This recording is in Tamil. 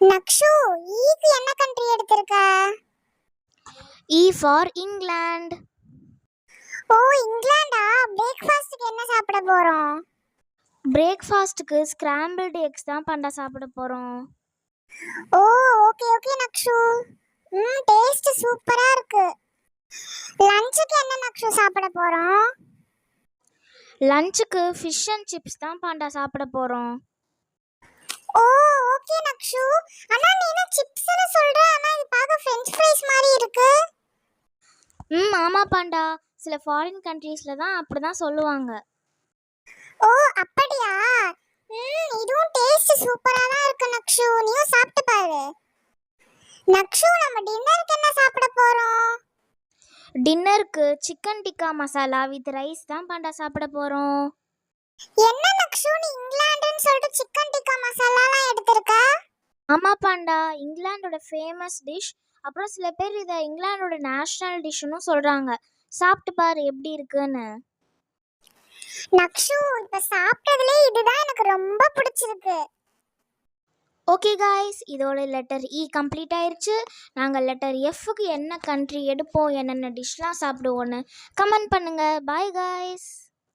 நக்ஷு, ஈக்கு என்ன கண்ட்ரி எடுத்திருக்க? E for England. ஓ, இங்கிலாண்டா? பிரேக்ஃபாஸ்ட்க்கு என்ன சாப்பிட போறோம்? பிரேக்ஃபாஸ்ட்டுக்கு ஸ்கிராம்பிள்டு எக்ஸ் தான் பண்டா சாப்பிட போகிறோம். ஓ, ஓகே ஓகே நக்ஷு. டேஸ்ட் சூப்பரா இருக்கு. லஞ்சுக்கு என்ன நக்ஷு சாப்பிட போறோம்? லஞ்சுக்கு ஃபிஷ் அண்ட் சிப்ஸ் தான் பாண்டா சாப்பிட போகிறோம். ஓ, ஓகே நக்ஷு. ஆனா நீ என்ன சிப்ஸ்னு சொல்ற? ஆனா இது பார்க்க ஃப்ரெஞ்ச் ஃப்ரைஸ் மாதிரி இருக்கு. ஆமாம் பாண்டா, சில ஃபாரின் கண்ட்ரீஸில் தான் அப்படி தான் சொல்லுவாங்க. ஓ, அப்படியா? இதுவும் டேஸ்ட் சூப்பரா தான் இருக்கு நக்ஷு. நீயும் சாப்பிட்டு பாரு. நக்ஷு, நம்ம டின்னருக்கு என்ன சாப்பிட போறோம்? டின்னருக்கு chicken tikka masala with rice தான் பாண்டா சாப்பிட போகிறோம். என்ன நக்ஷு, நீ இங்கிலாந்துன்னு சொல்லிட்டு சிக்கன் டிக்கா மசாலாலாம் எடுத்திருக்க? ஆமாம் பாண்டா, இங்கிலாண்டோட ஃபேமஸ் டிஷ். அப்புறம் சில பேர் இதை இங்கிலாண்டோட நேஷ்னல் டிஷ்ஷுன்னு சொல்கிறாங்க. சாப்பிட்டு பாரு எப்படி இருக்குன்னு. நக்ஷு, இப்ப சாப்பிட்டதுல இதுதான் எனக்கு ரொம்ப பிடிச்சிருக்கு. ஓகே காய்ஸ், இதோட லெட்டர் இ கம்ப்ளீட் ஆயிடுச்சு. நாங்கள் லெட்டர் எஃப்க்கு என்ன கண்ட்ரி எடுப்போம், என்னென்ன டிஷ்லாம் சாப்பிடுவோன்னு கமெண்ட் பண்ணுங்கள். Bye guys.